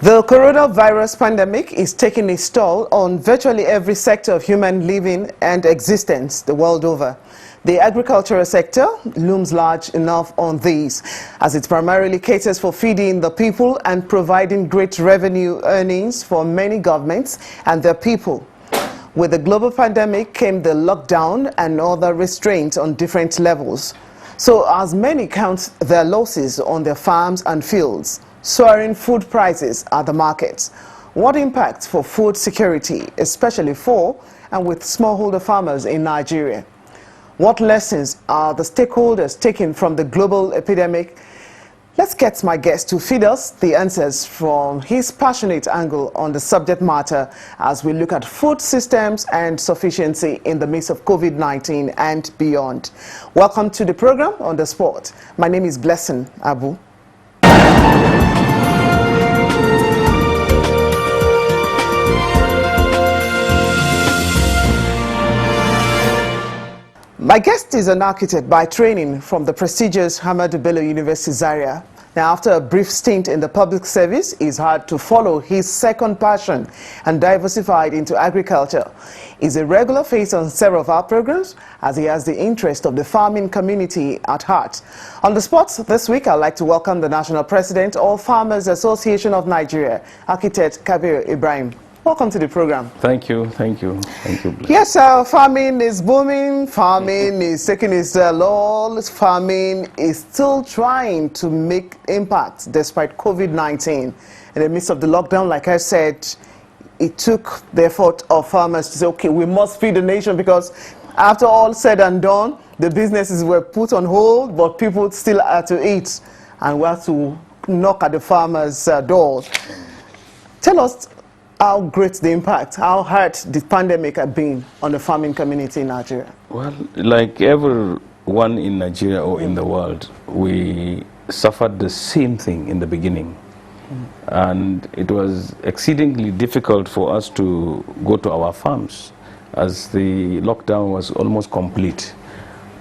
The coronavirus pandemic is taking its toll on virtually every sector of human living and existence the world over. The agricultural sector looms large enough on these, as it primarily caters for feeding the people and providing great revenue earnings for many governments and their people. With the global pandemic came the lockdown and other restraints on different levels. So as many count their losses on their farms and fields, soaring food prices at the markets. What impact for food security, especially for and with smallholder farmers in Nigeria? What lessons are the stakeholders taking from the global epidemic? Let's get my guest to feed us the answers from his passionate angle on the subject matter as we look at food systems and sufficiency in the midst of COVID-19 and beyond. Welcome to the program On the Spot. My name is Blessing Abu. My guest is an architect by training from the prestigious Ahmadu Bello University, Zaria. Now, after a brief stint in the public service, he's had to follow his second passion and diversified into agriculture. He's a regular face on several of our programs as he has the interest of the farming community at heart. On the spot this week, I'd like to welcome the National President of Farmers Association of Nigeria, Architect KABIR Ibrahim. Welcome to the program. Thank you, thank you, thank you. Yes, farming is booming, farming is taking its lull, farming is still trying to make impact despite COVID-19. In the midst of the lockdown, like I said, it took the effort of farmers to say, okay, we must feed the nation, because after all said and done, the businesses were put on hold, but people still had to eat, and we had to knock at the farmers' doors. Tell us how great the impact, how hard the pandemic had been on the farming community in Nigeria. Well, like everyone in Nigeria or in the world, we suffered the same thing in the beginning. And it was exceedingly difficult for us to go to our farms as the lockdown was almost complete.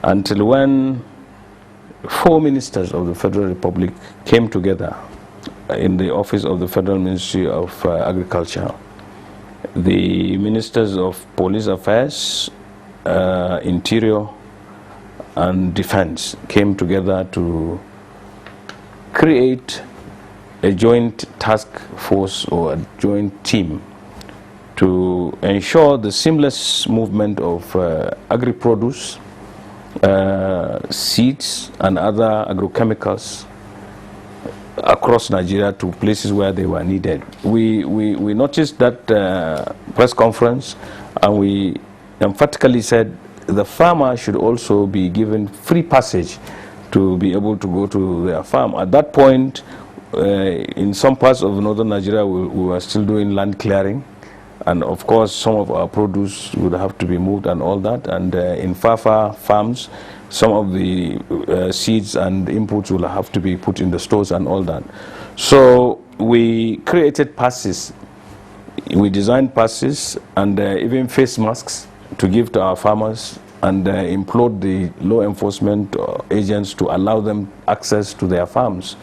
Until when 4 ministers of the Federal Republic came together in the office of the Federal Ministry of Agriculture. The Ministers of Police Affairs, Interior and Defense came together to create a joint task force or a joint team to ensure the seamless movement of agri-produce, seeds and other agrochemicals across Nigeria to places where they were needed. We noticed that press conference, and we emphatically said the farmer should also be given free passage to be able to go to their farm. At that point, in some parts of northern Nigeria, we were still doing land clearing, and of course some of our produce would have to be moved and all that, and in far farms, some of the seeds and inputs will have to be put in the stores and all that. So we created passes. We designed passes and even face masks to give to our farmers, and implored the law enforcement agents to allow them access to their farms.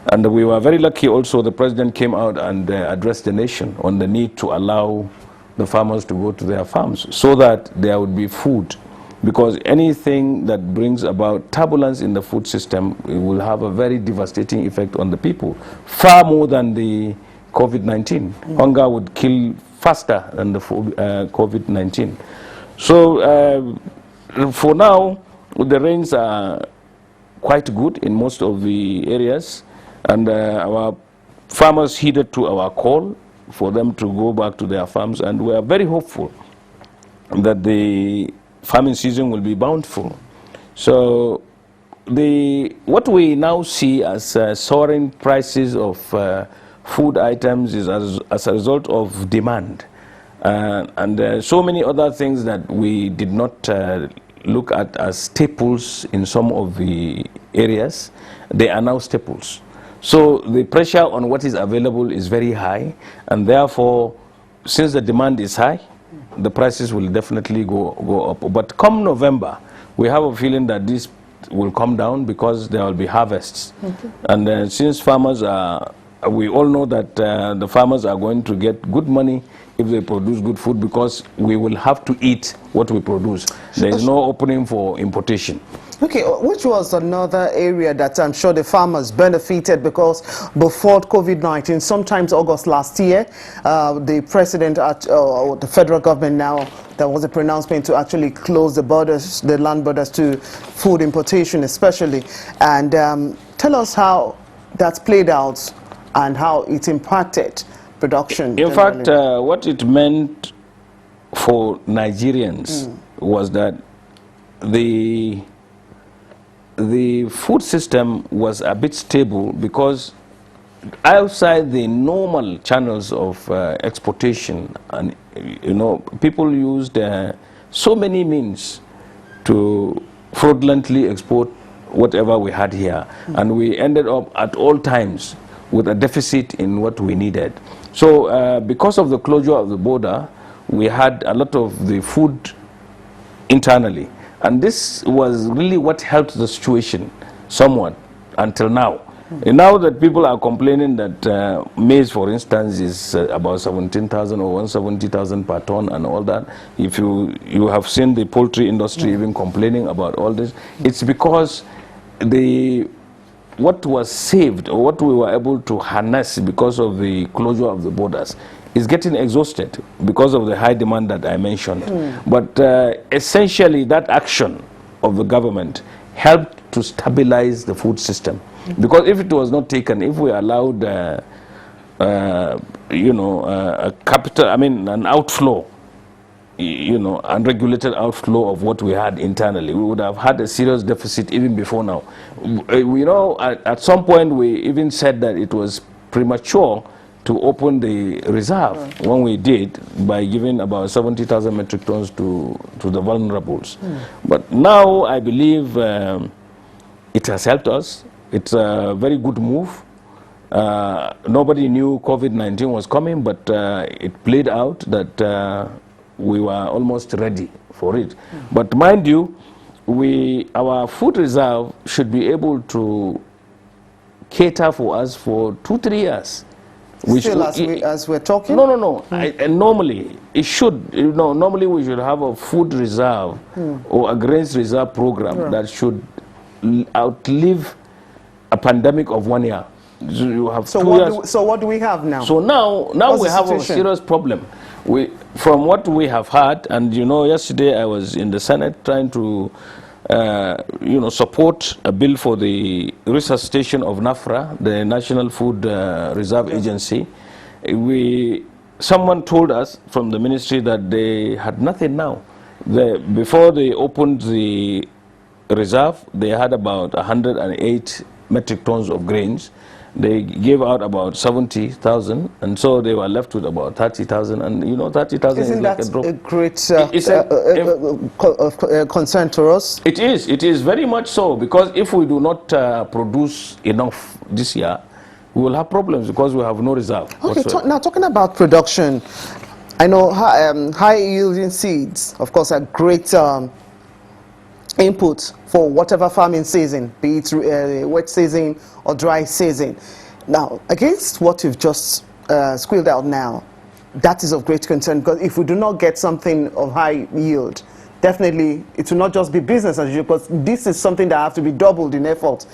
And we were very lucky also, the president came out and addressed the nation on the need to allow the farmers to go to their farms so that there would be food. Because anything that brings about turbulence in the food system, it will have a very devastating effect on the people, far more than the COVID-19. Hunger would kill faster than the COVID-19. So for now, the rains are quite good in most of the areas, and our farmers heeded to our call for them to go back to their farms, and we are very hopeful that the farming season will be bountiful. So what we now see as soaring prices of food items is as a result of demand, and so many other things that we did not look at as staples in some of the areas, they are now staples. So the pressure on what is available is very high, and therefore, since the demand is high, the prices will definitely go up. But come November, we have a feeling that this will come down because there will be harvests. And since farmers are we all know that the farmers are going to get good money if they produce good food, because we will have to eat what we produce. There is no opening for importation. Okay, which was another area that I'm sure the farmers benefited, because before COVID-19, sometimes August last year, the president or the federal government now, there was a pronouncement to actually close the borders, the land borders, to food importation especially. And tell us how that's played out and how it impacted production. In fact, what it meant for Nigerians was that the food system was a bit stable, because outside the normal channels of exportation, and people used so many means to fraudulently export whatever we had here, and we ended up at all times with a deficit in what we needed. So because of the closure of the border, we had a lot of the food internally, and this was really what helped the situation somewhat until now. And now that people are complaining that maize, for instance, is about 17,000 or 170,000 per ton and all that, if you have seen the poultry industry even complaining about all this, it's because what was saved, or what we were able to harness because of the closure of the borders, is getting exhausted because of the high demand that I mentioned. But essentially, that action of the government helped to stabilize the food system. Because if it was not taken, if we allowed a capital, an outflow, unregulated outflow of what we had internally, we would have had a serious deficit even before now. At some point we even said that it was premature to open the reserve when we did, by giving about 70,000 metric tons to the vulnerables. But now I believe it has helped us. It's a very good move. Nobody knew COVID-19 was coming, but it played out that we were almost ready for it. But mind you, our food reserve should be able to cater for us for 2-3 years. As we're talking? No. And normally it should. Normally we should have a food reserve or a grains reserve program that should outlive a pandemic of 1 year. So you have 2 years. So what do we have now? So now we have a serious problem. From what we have had, and yesterday I was in the Senate trying to support a bill for the resuscitation of NAFRA, the National Food Reserve Agency. Someone told us from the ministry that they had nothing now. Before they opened the reserve, they had about 108 metric tons of grains. They gave out about 70,000, and so they were left with about 30,000. And 30,000 is like a drop. Isn't that a great concern to us? It is very much so, because if we do not produce enough this year, we will have problems, because we have no reserve. Okay, now talking about production, I know high yielding seeds, of course, are great input for whatever farming season, be it wet season or dry season. Now, against what you've just squealed out now, that is of great concern, because if we do not get something of high yield, definitely it will not just be business as usual, because this is something that have to be doubled in effort,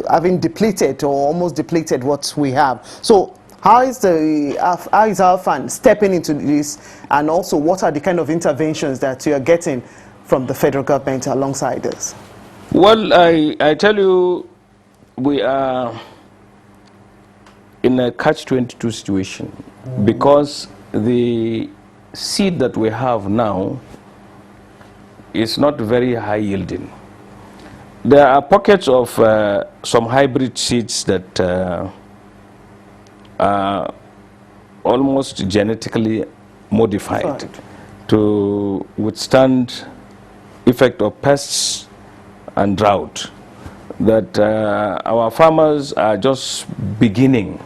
having depleted or almost depleted what we have. So how is our fund stepping into this, and also what are the kind of interventions that you are getting from the federal government alongside this? Well, I tell you, we are in a catch-22 situation, because the seed that we have now is not very high yielding. There are pockets of some hybrid seeds that are almost genetically modified to withstand effect of pests and drought, that our farmers are just beginning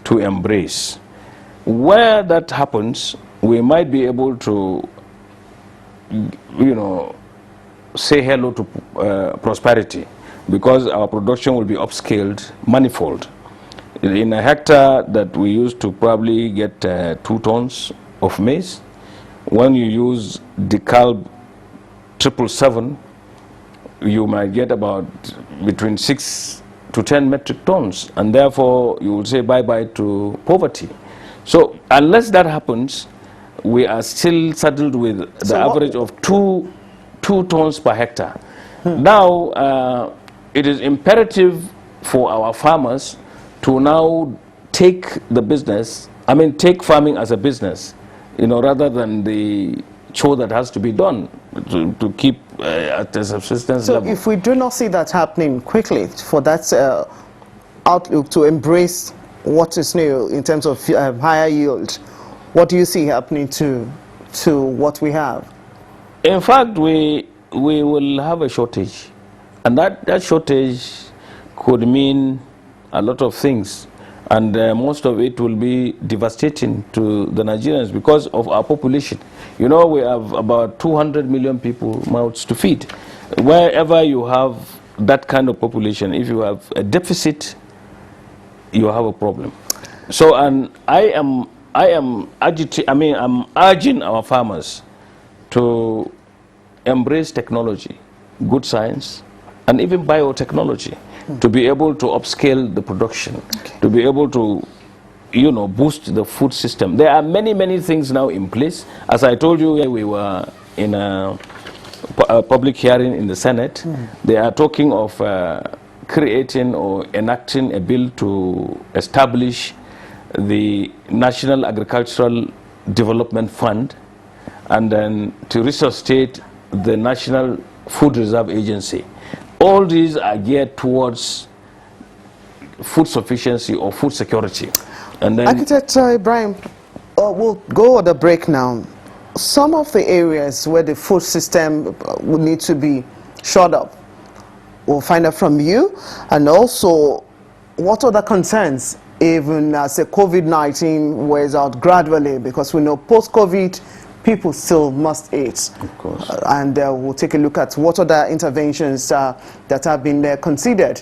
to embrace. Where that happens, we might be able to say hello to prosperity, because our production will be upscaled manifold. In a hectare that we used to probably get 2 tons of maize, when you use Decalb 777, you might get about between 6 to 10 metric tons, and therefore you will say bye-bye to poverty. So unless that happens, we are still saddled with the average of 2 tons per hectare. Now, it is imperative for our farmers to now take the business, take farming as a business, rather than the chore that has to be done to keep at a subsistence level. So if we do not see that happening quickly, for that outlook to embrace what is new in terms of higher yield, what do you see happening to what we have? In fact, we will have a shortage, and that shortage could mean a lot of things, and most of it will be devastating to the Nigerians because of our population. We have about 200 million people mouths to feed. Wherever you have that kind of population, if you have a deficit, you have a problem. So, and I'm urging our farmers to embrace technology, good science, and even biotechnology, to be able to upscale the production, to be able to boost the food system. There are many things now in place. As I told you, we were in a public hearing in the Senate. They are talking of creating or enacting a bill to establish the National Agricultural Development Fund, and then to resuscitate the National Food Reserve Agency. All these are geared towards food sufficiency or food security. And then Architect Ibrahim, we'll go on the break now. Some of the areas where the food system will need to be shored up, we'll find out from you, and also what other concerns, even as the COVID-19 wears out gradually, because we know post-COVID people still must eat. Of course. And we'll take a look at what other interventions that have been considered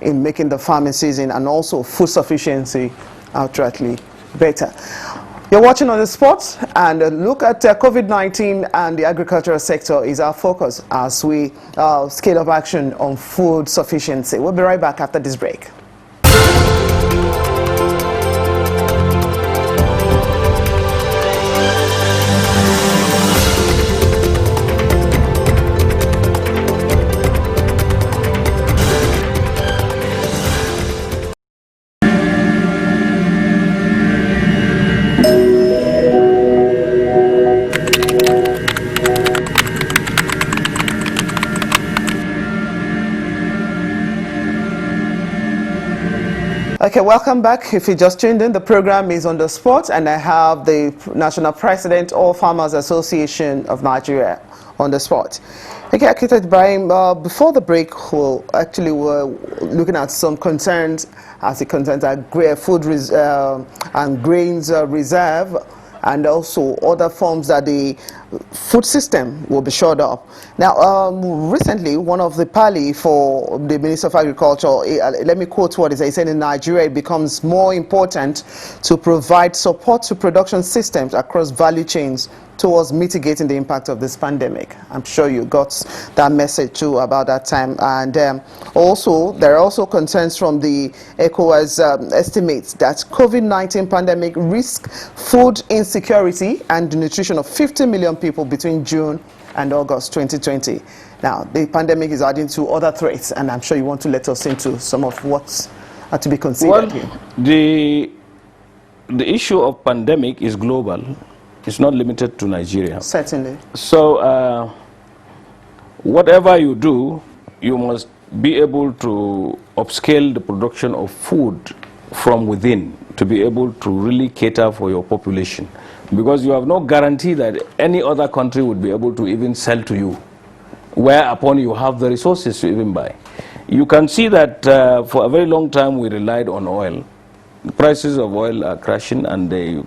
in making the farming season and also food sufficiency outrightly better. You're watching On The Spot, and a look at COVID-19 and the agricultural sector is our focus as we scale up action on food sufficiency. We'll be right back after this break. Okay, welcome back. If you just tuned in, the program is On The Spot, and I have the National President of Farmers Association of Nigeria on the spot. Okay, Architect Ibrahim, before the break, we're looking at some concerns as it concerns our food and grains reserve, and also other forms that the food system will be shored up. Now, recently, one of the pally for the Minister of Agriculture, let me quote what he said. He said, in Nigeria, it becomes more important to provide support to production systems across value chains towards mitigating the impact of this pandemic. I'm sure you got that message too about that time. And also, there are also concerns from the ECOWAS estimates that COVID-19 pandemic risk food insecurity and the nutrition of 50 million people between June and August 2020. Now, the pandemic is adding to other threats, and I'm sure you want to let us into some of what's to be considered here. The issue of pandemic is global. It's not limited to Nigeria. Certainly. So whatever you do, you must be able to upscale the production of food from within to be able to really cater for your population, because you have no guarantee that any other country would be able to even sell to you, whereupon you have the resources to even buy. You can see that for a very long time we relied on oil. The prices of oil are crashing, and they're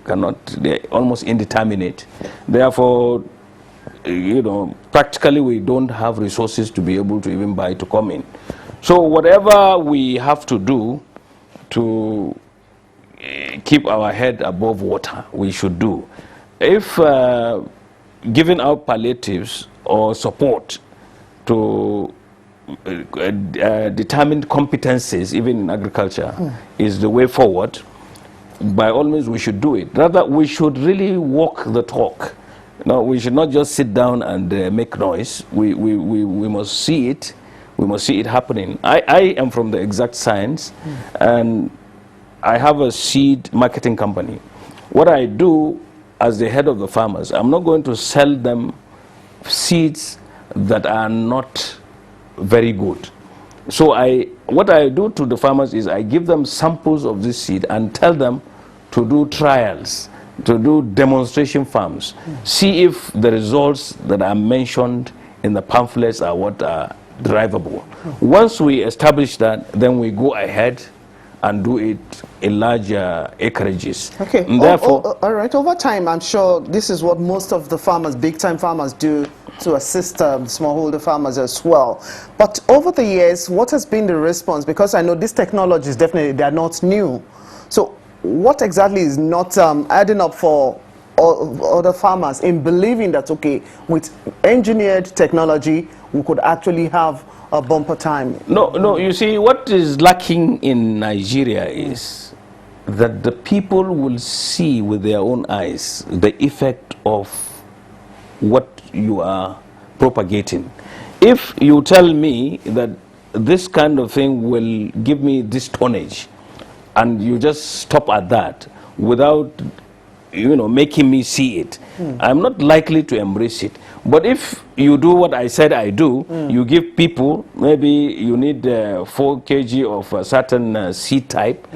almost indeterminate. Therefore, practically we don't have resources to be able to even buy to come in. So whatever we have to do to keep our head above water, we should do. If giving out palliatives or support to determined competencies, even in agriculture, is the way forward, by all means we should do it. Rather, we should really walk the talk. No, we should not just sit down and make noise. We must see it. We must see it happening. I am from the exact science, and I have a seed marketing company. What I do as the head of the farmers, I'm not going to sell them seeds that are not very good. So what I do to the farmers is I give them samples of this seed and tell them to do trials, to do demonstration farms, see if the results that are mentioned in the pamphlets are what are drivable. Once we establish that, then we go ahead and do it in larger acreages. Okay. And therefore, all right. Over time, I'm sure this is what most of the farmers, big-time farmers, do to assist smallholder farmers as well. But over the years, what has been the response? Because I know these technologies definitely they are not new. So, what exactly is not adding up for other farmers in believing that okay, with engineered technology, we could actually have a bumper time? No, you see, what is lacking in Nigeria is that the people will see with their own eyes the effect of what you are propagating. If you tell me that this kind of thing will give me this tonnage, and you just stop at that without making me see it, I'm not likely to embrace it. But if you do what I said I do, you give people, maybe you need 4 kg of a certain seed type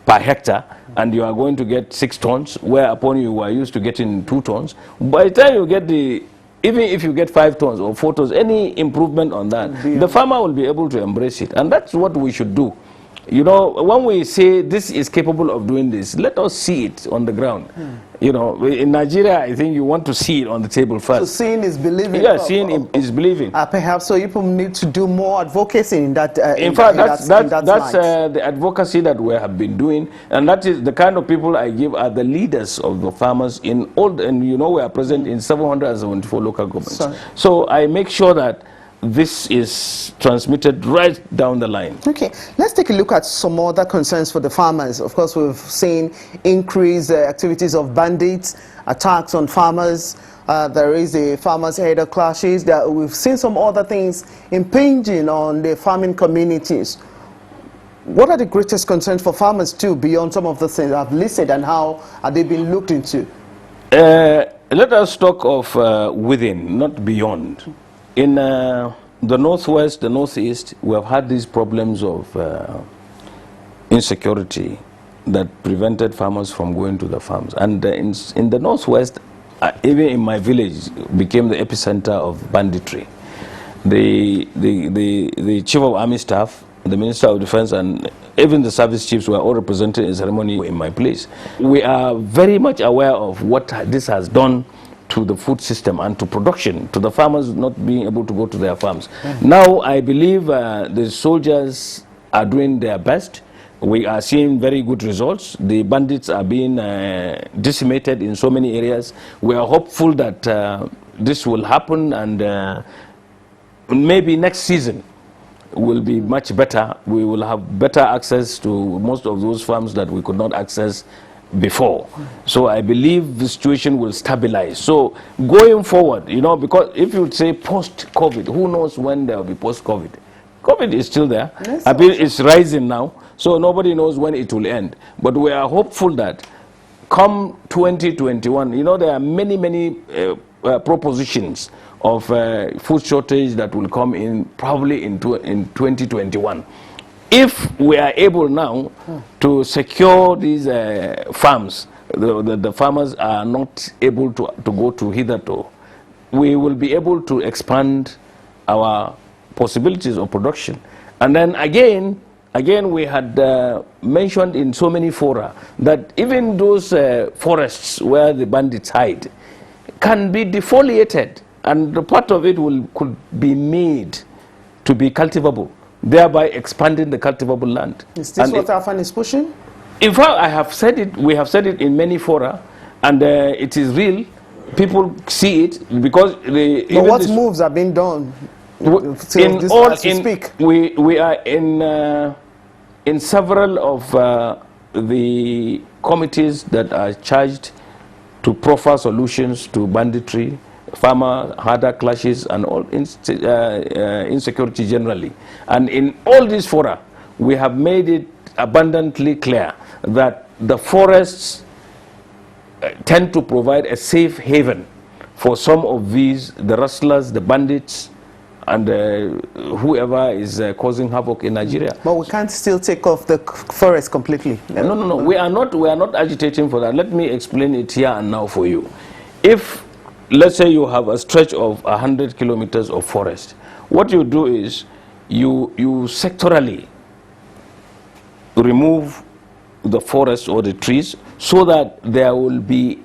per hectare, and you are going to get 6 tons, whereupon you are used to getting 2 tons. By the time you get even if you get 5 tons or 4 tons, any improvement on that, the farmer will be able to embrace it. And that's what we should do. When we say this is capable of doing this, let us see it on the ground. In Nigeria, I think you want to see it on the table first. So seeing is believing. Yeah, seeing is believing. Perhaps so people need to do more advocacy in that. In fact, that's the advocacy that we have been doing, and that is the kind of people I give are the leaders of the farmers in all. And we are present in 774 local governments. So I make sure that this is transmitted right down the line. Okay, let's take a look at some other concerns for the farmers. Of course, we've seen increased activities of bandits, attacks on farmers. There is a farmers' header clashes. We've seen some other things impinging on the farming communities. What are the greatest concerns for farmers too, beyond some of the things I've listed, and how are they being looked into? Let us talk of within, not beyond. In the northwest, the northeast, we have had these problems of insecurity that prevented farmers from going to the farms. And in the northwest, even in my village, became the epicenter of banditry. The chief of army staff, the minister of defense, and even the service chiefs were all represented in ceremony in my place. We are very much aware of what this has done to the food system and to production, to the farmers not being able to go to their farms. Now, I believe the soldiers are doing their best. We are seeing very good results. The bandits are being decimated in so many areas. We are hopeful that this will happen, and maybe next season will be much better. We will have better access to most of those farms that we could not access before. So I believe the situation will stabilize. So going forward, because if you say post-COVID, who knows when there will be post-COVID? COVID is still there. I mean, it's rising now, so nobody knows when it will end. But we are hopeful that come 2021, there are many propositions of food shortage that will come in probably in 2021. If we are able now to secure these farms, the farmers are not able to go to hitherto, we will be able to expand our possibilities of production. And then again we had mentioned in so many fora that even those forests where the bandits hide can be defoliated, and the part of it could be made to be cultivable, thereby expanding the cultivable land. Is this what Afan is pushing? In fact, I have said it, we have said it in many fora, and it is real. People see it because But what moves are being done? We are in several of the committees that are charged to proffer solutions to banditry, farmer harder clashes, and all insecurity generally. And in all these fora, we have made it abundantly clear that the forests tend to provide a safe haven for some of these, the rustlers, the bandits, and whoever is causing havoc in Nigeria. But we can't still take off the forest completely. No. We are not agitating for that. Let me explain it here and now for you. If, let's say, you have a stretch of 100 kilometers of forest, what you do is you sectorally remove the forest or the trees so that there will be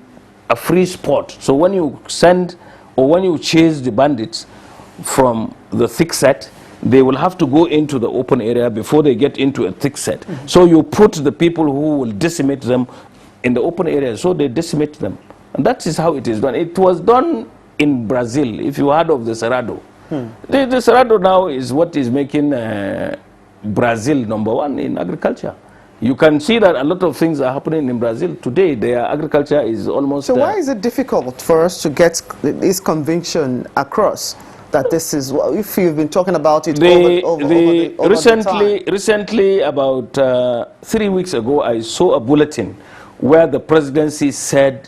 a free spot. So when you send or when you chase the bandits from the thick set, they will have to go into the open area before they get into a thick set. So you put the people who will decimate them in the open area, so they decimate them. And that is how it is done. It was done in Brazil, if you heard of the Cerrado. The Cerrado now is what is making Brazil #1 in agriculture. You can see that a lot of things are happening in Brazil today. Their agriculture is almost... So why is it difficult for us to get this conviction across? That this is, if you've been talking about it over the time. Recently, about 3 weeks ago, I saw a bulletin where the presidency said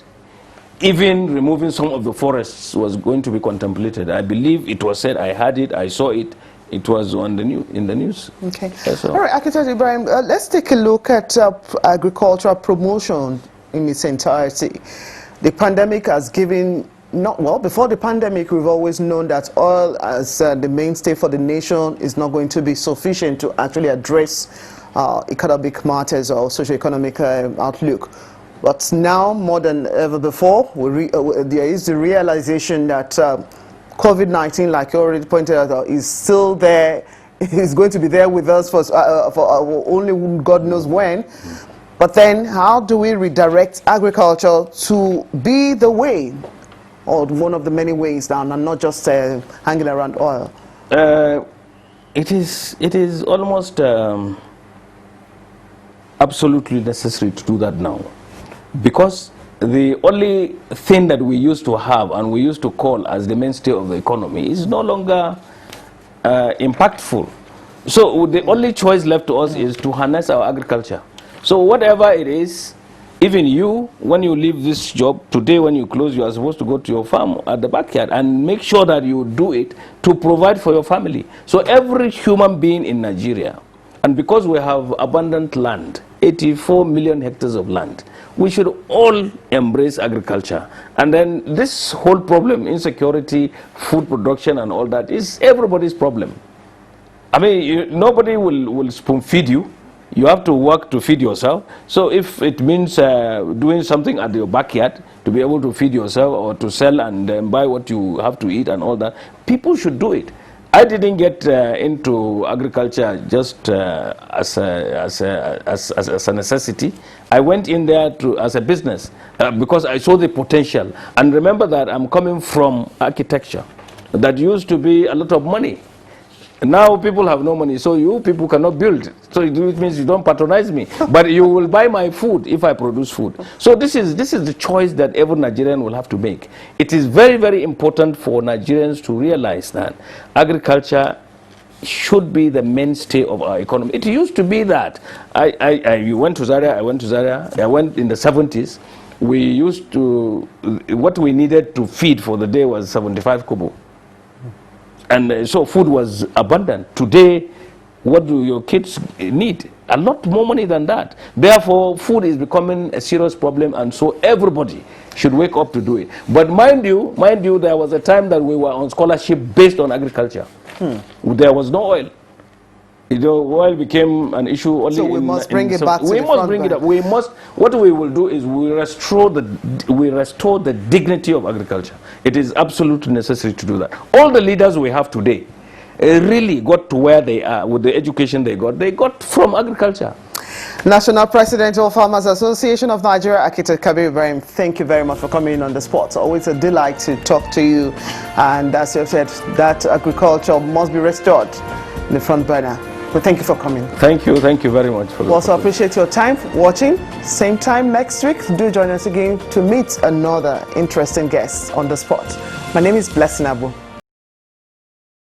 even removing some of the forests was going to be contemplated. I believe it was said, I heard it, I saw it, it was on the in the news. Okay. All right, Architect Ibrahim, let's take a look at agricultural promotion in its entirety. The pandemic has given... before the pandemic, we've always known that oil as the mainstay for the nation is not going to be sufficient to actually address economic matters or socio-economic outlook. But now, more than ever before, there is the realization that COVID-19, like you already pointed out, is still there. It's going to be there with us for only God knows when. But then, how do we redirect agriculture to be the way, or one of the many ways down, and not just hanging around oil? It is almost absolutely necessary to do that now, because the only thing that we used to have and we used to call as the mainstay of the economy is no longer impactful. So the only choice left to us is to harness our agriculture. So whatever it is, even you, when you leave this job, today when you close, you are supposed to go to your farm at the backyard and make sure that you do it to provide for your family. So every human being in Nigeria, and because we have abundant land, 84 million hectares of land, we should all embrace agriculture. And then this whole problem, insecurity, food production and all that, is everybody's problem. I mean, nobody will spoon feed you. You have to work to feed yourself. So if it means doing something at your backyard to be able to feed yourself or to sell and buy what you have to eat and all that, people should do it. I didn't get into agriculture just as a necessity. I went in there as a business because I saw the potential. And remember that I'm coming from architecture. That used to be a lot of money. Now people have no money, so you people cannot build. So it means you don't patronize me, but you will buy my food if I produce food. So this is the choice that every Nigerian will have to make. It is very, very important for Nigerians to realize that agriculture should be the mainstay of our economy. It used to be that. You went to Zaria, I went to Zaria, I went in the 70s. We used to, what we needed to feed for the day was 75 kobo. And so food was abundant. Today, what do your kids need? A lot more money than that. Therefore, food is becoming a serious problem, and so everybody should wake up to do it. But mind you, there was a time that we were on scholarship based on agriculture. There was no oil. You know, oil became an issue only. So we must bring it back. We must bring it up. We must. What we will do is we restore the dignity of agriculture. It is absolutely necessary to do that. All the leaders we have today really got to where they are with the education they got from agriculture. National President of Farmers Association of Nigeria, Architect KABIR, thank you very much for coming in on the spot. Always a delight to talk to you. And as you've said, that agriculture must be restored in the front burner. But thank you for coming. Thank you very much for We also appreciate your time watching. Same time next week. Do join us again to meet another interesting guest on the spot. My name is Blessing Abu.